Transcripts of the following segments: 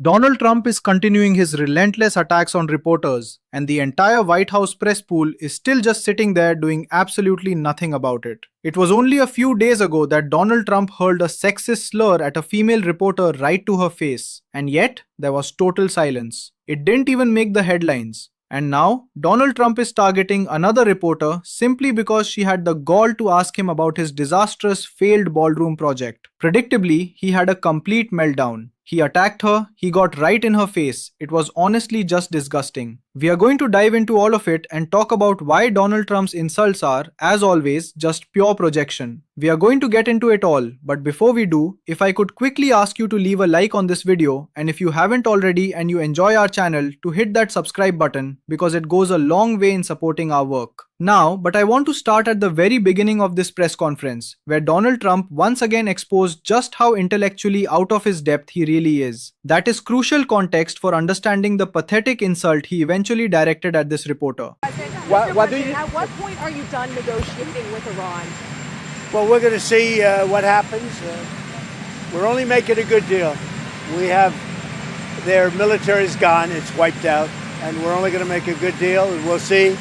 Donald Trump is continuing his relentless attacks on reporters, and the entire White House press pool is still just sitting there doing absolutely nothing about it. It was only a few days ago that Donald Trump hurled a sexist slur at a female reporter right to her face, and yet there was total silence. It didn't even make the headlines. And now, Donald Trump is targeting another reporter simply because she had the gall to ask him about his disastrous failed ballroom project. Predictably, he had a complete meltdown. He attacked her, he got right in her face. It was honestly just disgusting. We are going to dive into all of it and talk about why Donald Trump's insults are, as always, just pure projection. We are going to get into it all, but before we do, if I could quickly ask you to leave a like on this video, and if you haven't already and you enjoy our channel, to hit that subscribe button because it goes a long way in supporting our work. Now, but I want to start at the very beginning of this press conference, where Donald Trump once again exposed just how intellectually out of his depth he really is. That is crucial context for understanding the pathetic insult he eventually directed at this reporter. At what point are you done negotiating with Iran? Well, we're going to see what happens. We're only making a good deal. We have their military is gone, it's wiped out, and we're only going to make a good deal, and we'll see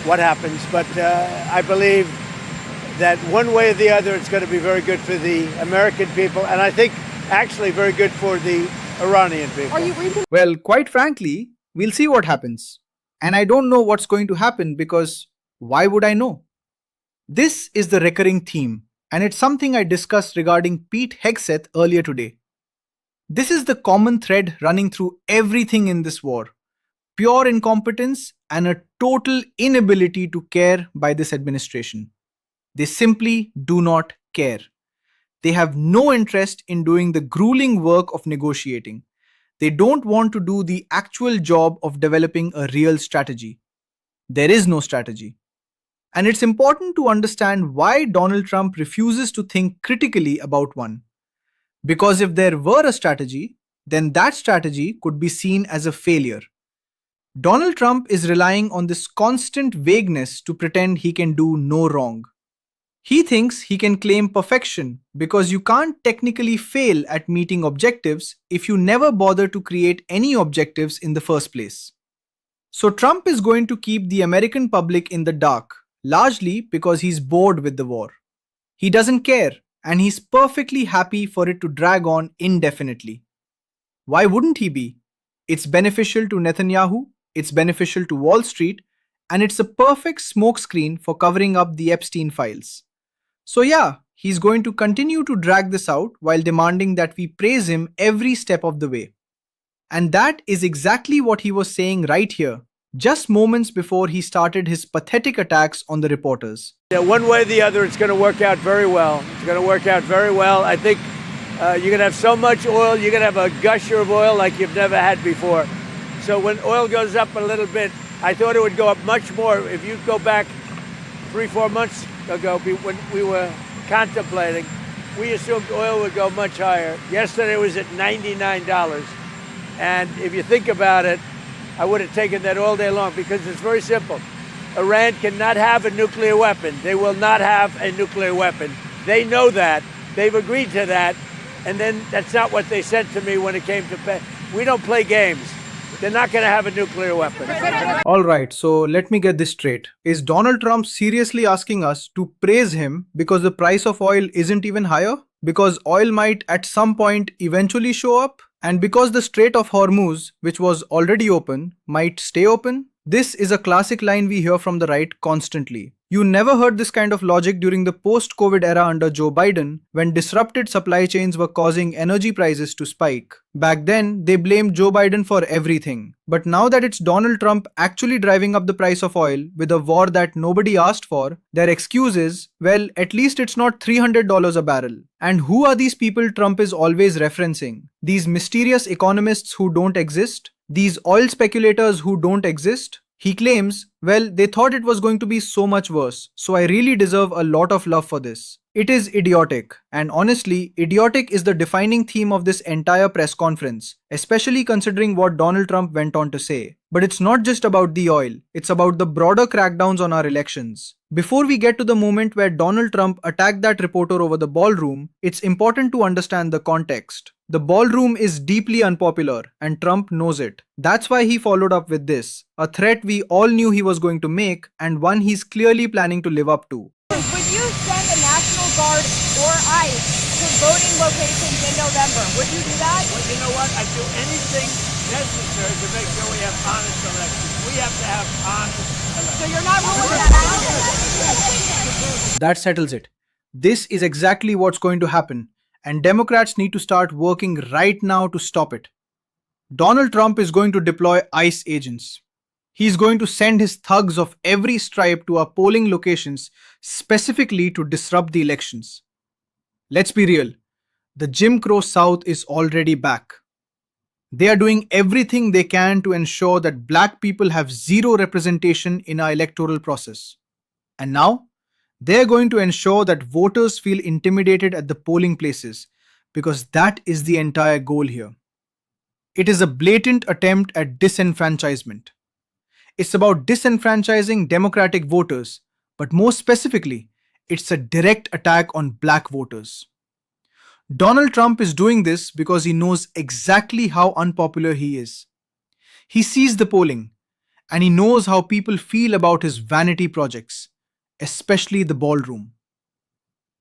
what happens. But I believe that one way or the other, it's going to be very good for the American people, and I think actually very good for the Iranian people. Well, quite frankly, we'll see what happens. And I don't know what's going to happen because why would I know? This is the recurring theme, and it's something I discussed regarding Pete Hegseth earlier today. This is the common thread running through everything in this war. Pure incompetence and a total inability to care by this administration. They simply do not care. They have no interest in doing the grueling work of negotiating. They don't want to do the actual job of developing a real strategy. There is no strategy. And it's important to understand why Donald Trump refuses to think critically about one. Because if there were a strategy, then that strategy could be seen as a failure. Donald Trump is relying on this constant vagueness to pretend he can do no wrong. He thinks he can claim perfection because you can't technically fail at meeting objectives if you never bother to create any objectives in the first place. So Trump is going to keep the American public in the dark, largely because he's bored with the war. He doesn't care, and he's perfectly happy for it to drag on indefinitely. Why wouldn't he be? It's beneficial to Netanyahu, it's beneficial to Wall Street, and it's a perfect smokescreen for covering up the Epstein files. So yeah, he's going to continue to drag this out while demanding that we praise him every step of the way. And that is exactly what he was saying right here, just moments before he started his pathetic attacks on the reporters. Yeah, one way or the other, it's going to work out very well. It's going to work out very well. I think you're going to have so much oil, you're going to have a gusher of oil like you've never had before. So when oil goes up a little bit, I thought it would go up much more. If you go back 3-4 months ago, when we were contemplating, we assumed oil would go much higher. Yesterday it was at $99. And if you think about it, I would have taken that all day long because it's very simple. Iran cannot have a nuclear weapon. They will not have a nuclear weapon. They know that. They've agreed to that. And then that's not what they said to me when it came to pay. We don't play games. They're not going to have a nuclear weapon. Alright, so let me get this straight. Is Donald Trump seriously asking us to praise him because the price of oil isn't even higher? Because oil might at some point eventually show up? And because the Strait of Hormuz, which was already open, might stay open? This is a classic line we hear from the right constantly. You never heard this kind of logic during the post-COVID era under Joe Biden, when disrupted supply chains were causing energy prices to spike. Back then, they blamed Joe Biden for everything. But now that it's Donald Trump actually driving up the price of oil with a war that nobody asked for, their excuse is, well, at least it's not $300 a barrel. And who are these people Trump is always referencing? These mysterious economists who don't exist? These oil speculators who don't exist? He claims, well, they thought it was going to be so much worse, so I really deserve a lot of love for this. It is idiotic, and honestly, idiotic is the defining theme of this entire press conference, especially considering what Donald Trump went on to say. But it's not just about the oil, it's about the broader crackdowns on our elections. Before we get to the moment where Donald Trump attacked that reporter over the ballroom, it's important to understand the context. The ballroom is deeply unpopular, and Trump knows it. That's why he followed up with this, a threat we all knew he was going to make, and one he's clearly planning to live up to. Would you send the National Guard or ICE to voting locations in November? Would you do that? Well, you know what? I'd do anything necessary to make sure we have honest elections. We have to have honest elections. So you're not ruling that out? That settles it. This is exactly what's going to happen, and Democrats need to start working right now to stop it. Donald Trump is going to deploy ICE agents. He's going to send his thugs of every stripe to our polling locations specifically to disrupt the elections. Let's be real, the Jim Crow South is already back. They are doing everything they can to ensure that black people have zero representation in our electoral process. And now, they're going to ensure that voters feel intimidated at the polling places, because that is the entire goal here. It is a blatant attempt at disenfranchisement. It's about disenfranchising Democratic voters, but more specifically, it's a direct attack on black voters. Donald Trump is doing this because he knows exactly how unpopular he is. He sees the polling, and he knows how people feel about his vanity projects, especially the ballroom.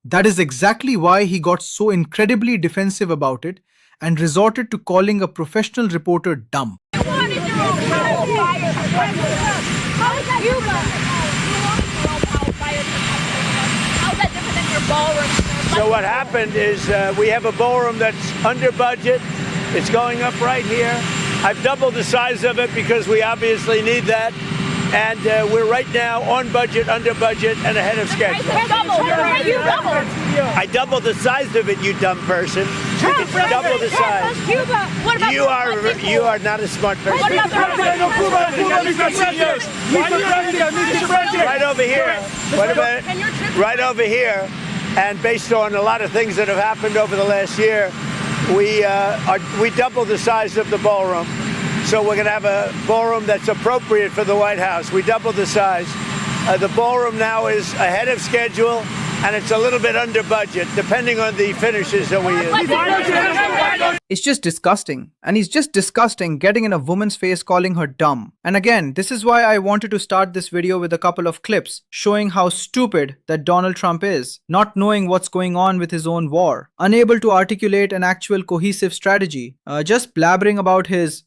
That is exactly why he got so incredibly defensive about it and resorted to calling a professional reporter dumb. So what happened is we have a ballroom that's under budget. It's going up right here. I've doubled the size of it because we obviously need that. And we're right now on budget, under budget, and ahead of schedule. I doubled the size of it, you dumb person. Double the size. You are not a smart person. Right over here. Wait a minute. Right over here. And based on a lot of things that have happened over the last year, we doubled the size of the ballroom. So we're going to have a ballroom that's appropriate for the White House. We doubled the size. The ballroom now is ahead of schedule, and it's a little bit under budget, depending on the finishes that we use. It's just disgusting. And he's just disgusting getting in a woman's face calling her dumb. And again, this is why I wanted to start this video with a couple of clips showing how stupid that Donald Trump is, not knowing what's going on with his own war, unable to articulate an actual cohesive strategy, just blabbering about his,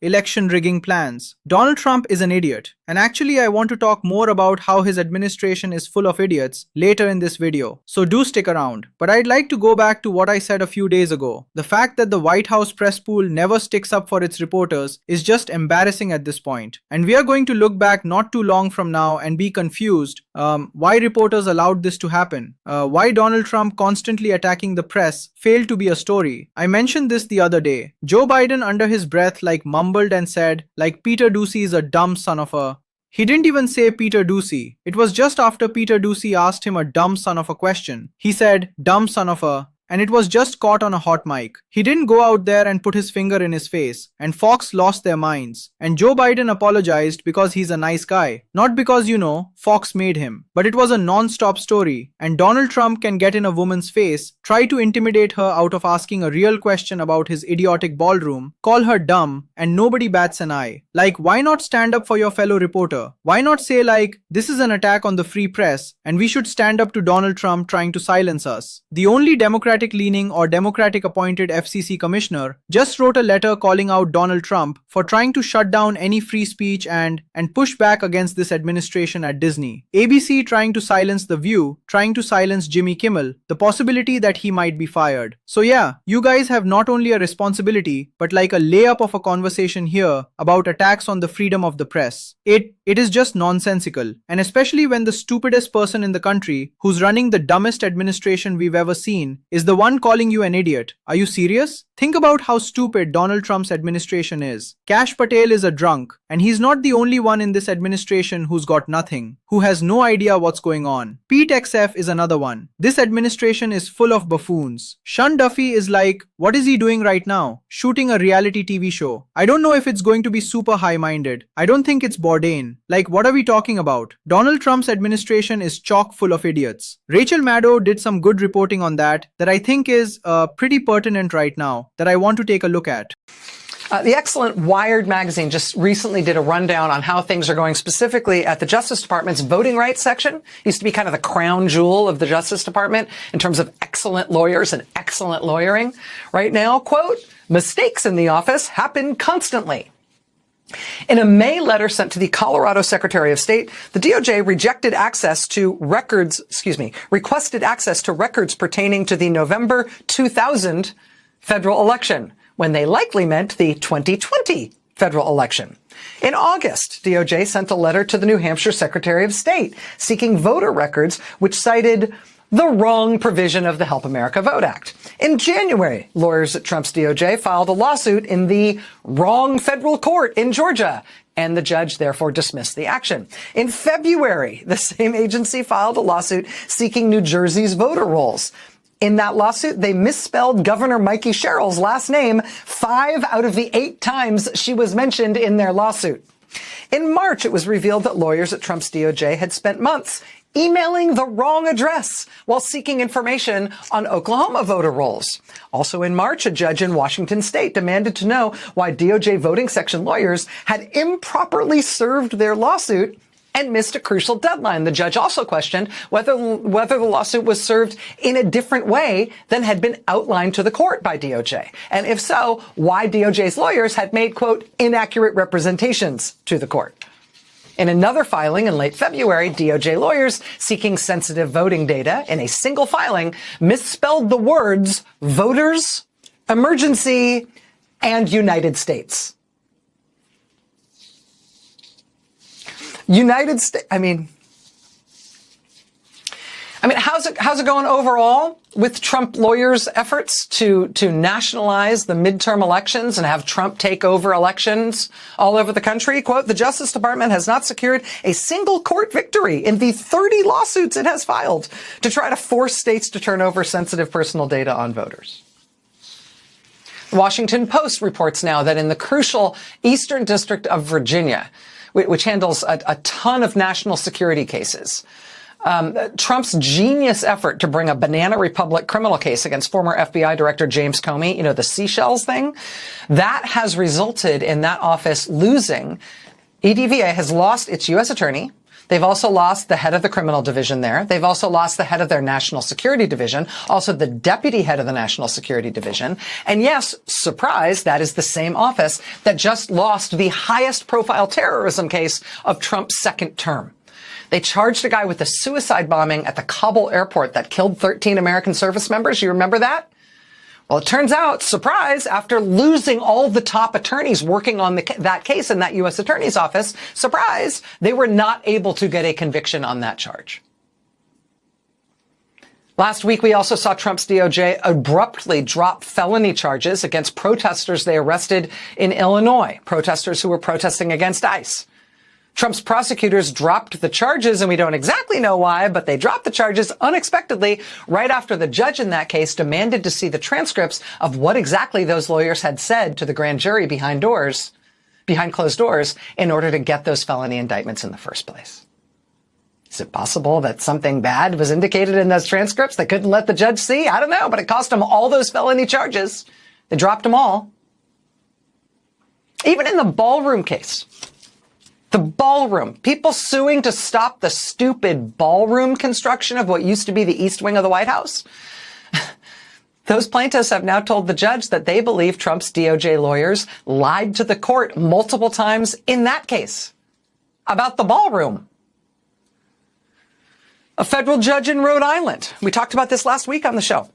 election rigging plans. Donald Trump is an idiot. And actually, I want to talk more about how his administration is full of idiots later in this video. So do stick around. But I'd like to go back to what I said a few days ago. The fact that the White House press pool never sticks up for its reporters is just embarrassing at this point. And we are going to look back not too long from now and be confused why reporters allowed this to happen. Why Donald Trump constantly attacking the press failed to be a story. I mentioned this the other day. Joe Biden under his breath mumbled and said Peter Doocy is a dumb son of a... He didn't even say Peter Doocy. It was just after Peter Doocy asked him a dumb son of a question. He said, dumb son of a... And it was just caught on a hot mic. He didn't go out there and put his finger in his face. And Fox lost their minds. And Joe Biden apologized because he's a nice guy. Not because, Fox made him. But it was a non-stop story. And Donald Trump can get in a woman's face, try to intimidate her out of asking a real question about his idiotic ballroom, call her dumb, and nobody bats an eye. Why not stand up for your fellow reporter? Why not say this is an attack on the free press and we should stand up to Donald Trump trying to silence us? The only Democratic-leaning or Democratic-appointed FCC commissioner just wrote a letter calling out Donald Trump for trying to shut down any free speech and push back against this administration at Disney. ABC trying to silence The View, trying to silence Jimmy Kimmel, the possibility that he might be fired. So yeah, you guys have not only a responsibility, but a layup of a conversation here about attacks on the freedom of the press. It is just nonsensical, and especially when the stupidest person in the country who's running the dumbest administration we've ever seen is the one calling you an idiot. Are you serious? Think about how stupid Donald Trump's administration is. Kash Patel is a drunk, and he's not the only one in this administration who's got nothing, who has no idea what's going on. Pete XF is another one. This administration is full of buffoons. Sean Duffy is like, what is he doing right now? Shooting a reality TV show. I don't know if it's going to be super high-minded. I don't think it's Bourdain. Like, what are we talking about? Donald Trump's administration is chock full of idiots. Rachel Maddow did some good reporting on that I think is pretty pertinent right now, that I want to take a look at. The excellent Wired magazine just recently did a rundown on how things are going specifically at the Justice Department's voting rights section. Used to be kind of the crown jewel of the Justice Department in terms of excellent lawyers and excellent lawyering. Right now, quote, mistakes in the office happen constantly. In a May letter sent to the Colorado Secretary of State, the DOJ requested access to records pertaining to the November 2000 federal election, when they likely meant the 2020 federal election. In August, DOJ sent a letter to the New Hampshire Secretary of State seeking voter records which cited the wrong provision of the Help America Vote Act. In January, lawyers at Trump's DOJ filed a lawsuit in the wrong federal court in Georgia, and the judge therefore dismissed the action. In February, the same agency filed a lawsuit seeking New Jersey's voter rolls. In that lawsuit, they misspelled Governor Mikey Sherrill's last name 5 out of the 8 times she was mentioned in their lawsuit. In March, it was revealed that lawyers at Trump's DOJ had spent months emailing the wrong address while seeking information on Oklahoma voter rolls. Also in March, a judge in Washington state demanded to know why DOJ voting section lawyers had improperly served their lawsuit and missed a crucial deadline. The judge also questioned whether the lawsuit was served in a different way than had been outlined to the court by DOJ. And if so, why DOJ's lawyers had made, quote, inaccurate representations to the court. In another filing in late February, DOJ lawyers seeking sensitive voting data in a single filing misspelled the words voters, emergency, and United States. United States, I mean, how's it going overall with Trump lawyers' efforts to nationalize the midterm elections and have Trump take over elections all over the country? Quote, the Justice Department has not secured a single court victory in the 30 lawsuits it has filed to try to force states to turn over sensitive personal data on voters. The Washington Post reports now that in the crucial Eastern District of Virginia, which handles a ton of national security cases, Trump's genius effort to bring a Banana Republic criminal case against former FBI Director James Comey, you know, the seashells thing, that has resulted in that office losing. EDVA has lost its U.S. attorney. They've also lost the head of the criminal division there. They've also lost the head of their national security division, also the deputy head of the national security division. And yes, surprise, that is the same office that just lost the highest profile terrorism case of Trump's second term. They charged a guy with a suicide bombing at the Kabul airport that killed 13 American service members. You remember that? Well, it turns out, surprise, after losing all the top attorneys working on that case in that U.S. attorney's office, surprise, they were not able to get a conviction on that charge. Last week, we also saw Trump's DOJ abruptly drop felony charges against protesters they arrested in Illinois, protesters who were protesting against ICE. Trump's prosecutors dropped the charges, and we don't exactly know why, but they dropped the charges unexpectedly right after the judge in that case demanded to see the transcripts of what exactly those lawyers had said to the grand jury behind closed doors, in order to get those felony indictments in the first place. Is it possible that something bad was indicated in those transcripts they couldn't let the judge see? I don't know, but it cost them all those felony charges. They dropped them all. Even in the ballroom case. The ballroom. People suing to stop the stupid ballroom construction of what used to be the East Wing of the White House. Those plaintiffs have now told the judge that they believe Trump's DOJ lawyers lied to the court multiple times in that case about the ballroom. A federal judge in Rhode Island, we talked about this last week on the show,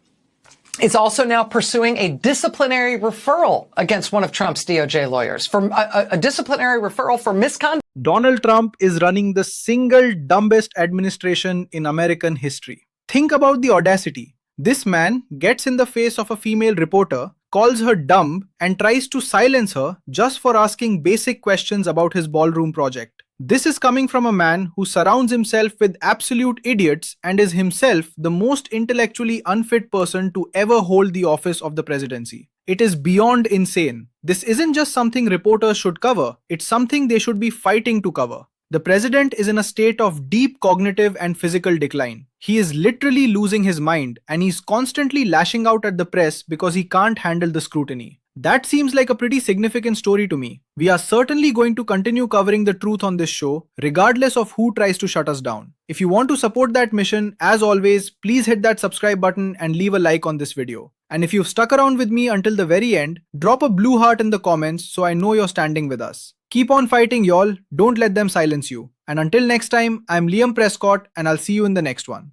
is also now pursuing a disciplinary referral against one of Trump's DOJ lawyers for a disciplinary referral for misconduct. Donald Trump is running the single dumbest administration in American history. Think about the audacity. This man gets in the face of a female reporter, calls her dumb, and tries to silence her just for asking basic questions about his ballroom project. This is coming from a man who surrounds himself with absolute idiots and is himself the most intellectually unfit person to ever hold the office of the presidency. It is beyond insane. This isn't just something reporters should cover, it's something they should be fighting to cover. The president is in a state of deep cognitive and physical decline. He is literally losing his mind and he's constantly lashing out at the press because he can't handle the scrutiny. That seems like a pretty significant story to me. We are certainly going to continue covering the truth on this show, regardless of who tries to shut us down. If you want to support that mission, as always, please hit that subscribe button and leave a like on this video. And if you've stuck around with me until the very end, drop a blue heart in the comments so I know you're standing with us. Keep on fighting, y'all. Don't let them silence you. And until next time, I'm Liam Prescott and I'll see you in the next one.